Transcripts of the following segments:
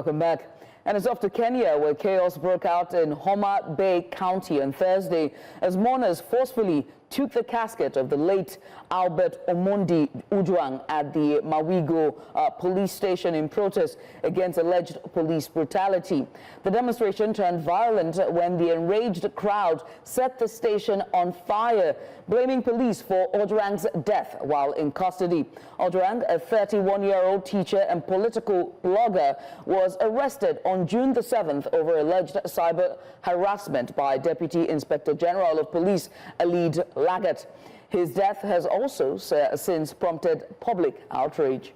Welcome back. And it's off to Kenya, where chaos broke out in Homa Bay County on Thursday as mourners forcefully took the casket of the late Albert Omondi Ojwang at the Mawego Police Station in protest against alleged police brutality. The demonstration turned violent when the enraged crowd set the station on fire, blaming police for Ojwang's death while in custody. Ojwang, a 31-year-old teacher and political blogger, was arrested on June the 7th over alleged cyber harassment by Deputy Inspector General of Police Eliud Lagat. His death has also since prompted public outrage.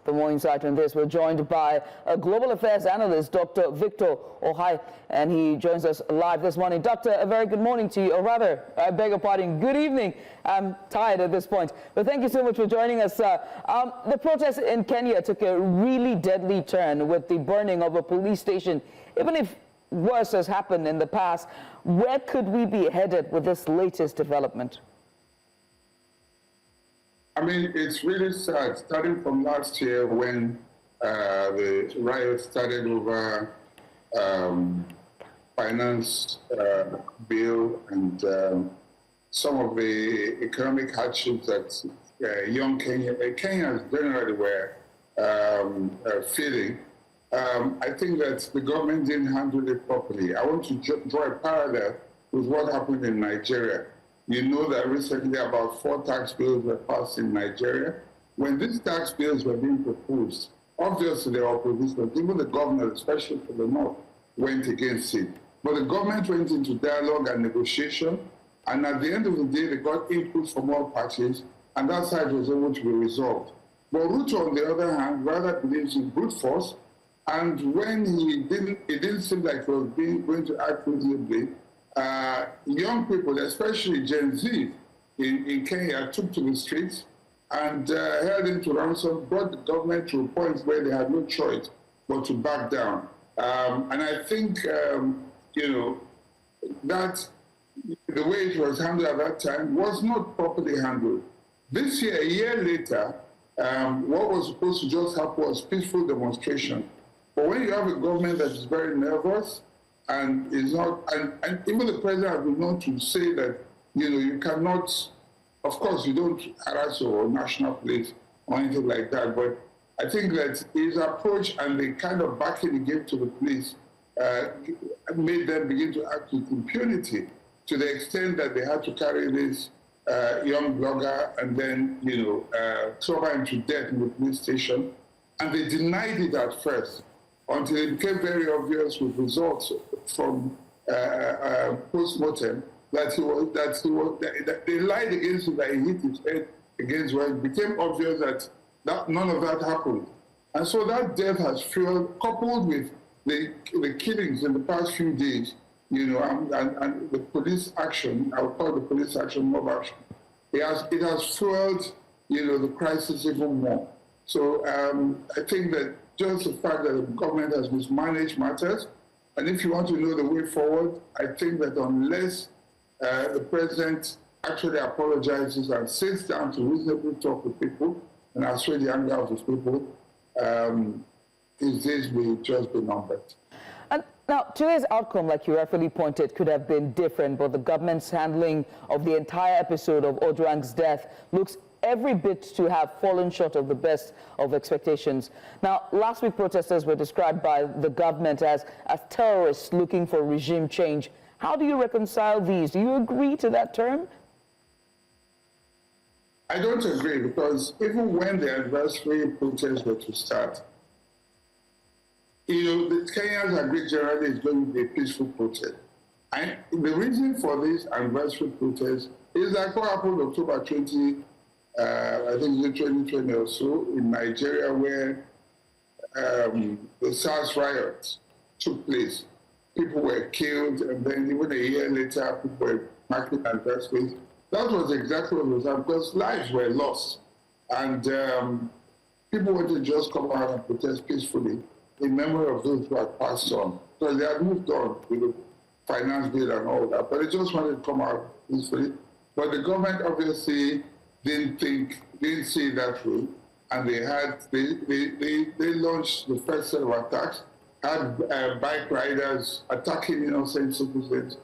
For more insight on this, we're joined by a global affairs analyst, Dr. Victor Okhai, and he joins us live this morning. Doctor, a very good morning to you, or rather, I beg your pardon, good evening. I'm tired at this point, but thank you so much for joining us. The protest in Kenya took a really deadly turn with the burning of a police station. Even if worse has happened in the past, where could we be headed with this latest development? I mean, it's really sad, starting from last year when the riots started over finance bill and some of the economic hardships that young Kenyans generally were feeling. I think that the government didn't handle it properly. I want to draw a parallel with what happened in Nigeria. You know that recently about 4 tax bills were passed in Nigeria. When these tax bills were being proposed, obviously the opposition, even the governor, especially for the North, went against it. But the government went into dialogue and negotiation, and at the end of the day, they got input from all parties, and that side was able to be resolved. But Ruto, on the other hand, rather believes in brute force, and when it didn't seem like he was going to act reasonably, young people, especially Gen Z in Kenya, took to the streets and held him to ransom, brought the government to a point where they had no choice but to back down. And I think, you know, that the way it was handled at that time was not properly handled. This year, a year later, what was supposed to just happen was peaceful demonstration. But when you have a government that is very nervous, and is not, and even the president has been known to say that, you know, you cannot, of course, you don't harass your national police or anything like that, but I think that his approach and the kind of backing he gave to the police made them begin to act with impunity to the extent that they had to carry this young blogger and then, you know, throw him to death in the police station. And they denied it at first, until it became very obvious with results from post-mortem that they lied against him, that he hit his head against where it became obvious that none of that happened. And so that death has fueled, coupled with the killings in the past few days, you know, and the police action, I would call it the police action, mob action, it has fueled, you know, the crisis even more. So I think that just the fact that the government has mismanaged matters, and if you want to know the way forward, I think that unless the president actually apologizes and sits down to reasonably talk with people and assuage the anger of his people, his days will just be numbered. And now, today's outcome, like you rightfully pointed, could have been different, but the government's handling of the entire episode of Ojwang's death looks every bit to have fallen short of the best of expectations. Now, last week, protesters were described by the government as terrorists looking for regime change. How do you reconcile these? Do you agree to that term? I don't agree, because even when the anniversary protests were to start, you know, the Kenyans agreed generally it's going to be a peaceful protest. And the reason for this anniversary protest is like what happened October 20, I think it's 2020 or so, in Nigeria, where the SARS riots took place. People were killed, and then even a year later, people were marking anniversaries. That was exactly what was happening, because lives were lost. And people wanted to just come out and protest peacefully in memory of those who had passed on. So they had moved on with the finance bill and all that, but they just wanted to come out peacefully. But the government obviously didn't see it that way. and they launched the first set of attacks, had bike riders attacking innocent citizens,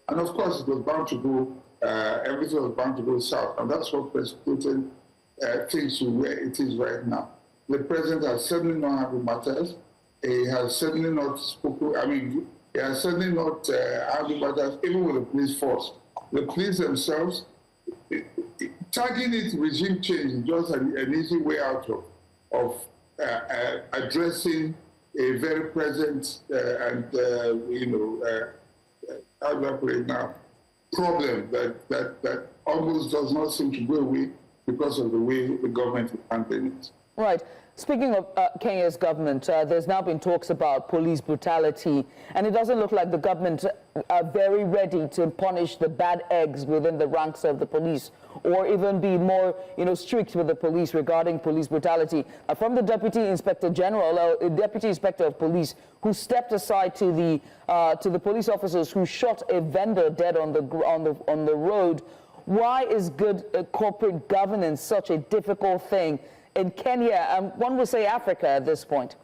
and of course it was bound to go, everything was bound to go south, and that's what precipitated things to where it is right now. The president has certainly not handled matters. He has certainly not spoken, he has certainly not handled matters, even with the police force. The police themselves, tagging it regime change is just an easy way out of addressing a very present and, how do I put it now, problem that almost does not seem to go away because of the way the government is handling it. Right. Speaking of Kenya's government, there's now been talks about police brutality, and it doesn't look like the government are very ready to punish the bad eggs within the ranks of the police, or even be more, strict with the police regarding police brutality. From the Deputy Inspector General, Deputy Inspector of Police, who stepped aside to the police officers who shot a vendor dead on the road. Why is good corporate governance such a difficult thing in Kenya, and one would say Africa at this point?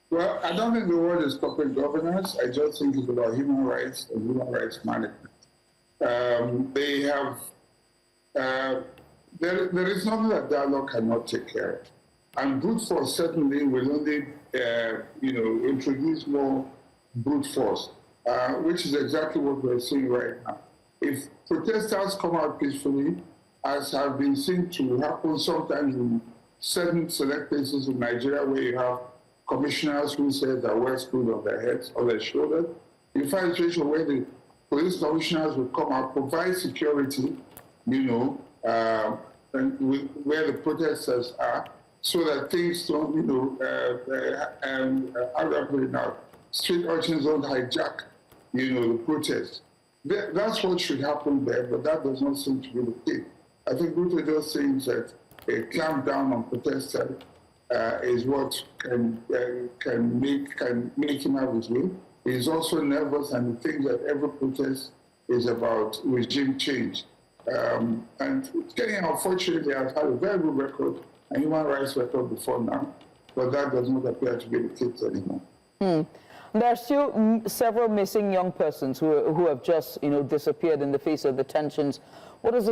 Well, I don't think the word is corporate governance. I just think it's about human rights and human rights management. There is nothing that dialogue cannot take care of. And brute force certainly will only, introduce more brute force, which is exactly what we're seeing right now. If protesters come out peacefully, as have been seen to happen sometimes in certain select places in Nigeria where you have commissioners who say that wear screwed on their heads or their shoulders, you find a situation where the police commissioners will come out, provide security, and where the protesters are, so that things don't, how do I put it now, street urchins don't hijack, the protests. That's what should happen there, but that does not seem to be the case. I think Ruto just saying that a clampdown on protesters is what can make him have his way. He's also nervous, and he thinks that every protest is about regime change. And Kenya, unfortunately, has had a very good record, a human rights record before now, but that does not appear to be the case anymore. There are still several missing young persons who have just, disappeared in the face of the tensions. Why does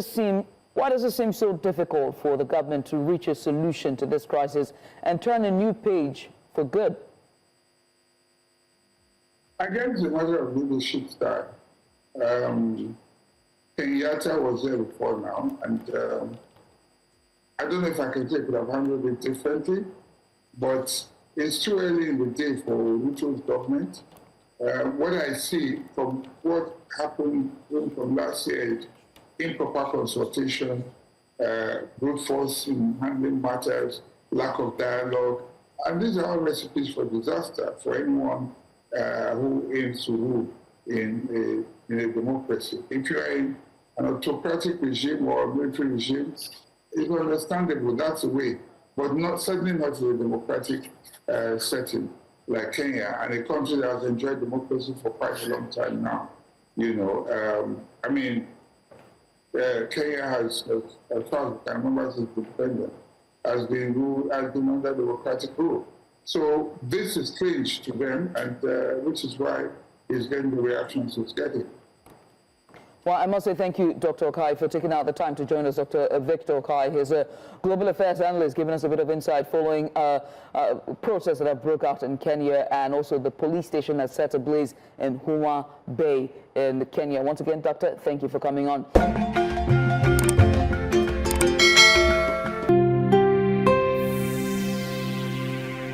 it seem so difficult for the government to reach a solution to this crisis and turn a new page for good? I guess it's a matter of leadership style. Kenyatta was there before now, and I don't know if I can say it could have handled it differently, but it's too early in the day for Ruto's government. What I see from what happened from last year is improper consultation, brute force in handling matters, lack of dialogue, and these are all recipes for disaster for anyone who aims to rule in a democracy. If you are in an autocratic regime or a military regime, it's understandable, that's the way, but certainly not in a democratic setting like Kenya, and a country that has enjoyed democracy for quite a long time now. Kenya has, as far as I can remember, since independence, has been under democratic rule. So this is strange to them, and which is why he's getting the reactions he's getting. Well, I must say thank you, Dr. Okhai, for taking out the time to join us. Dr. Victor Okhai, he's a global affairs analyst, giving us a bit of insight following protests that have broke out in Kenya, and also the police station that set ablaze in Homa Bay in Kenya. Once again, Doctor, thank you for coming on.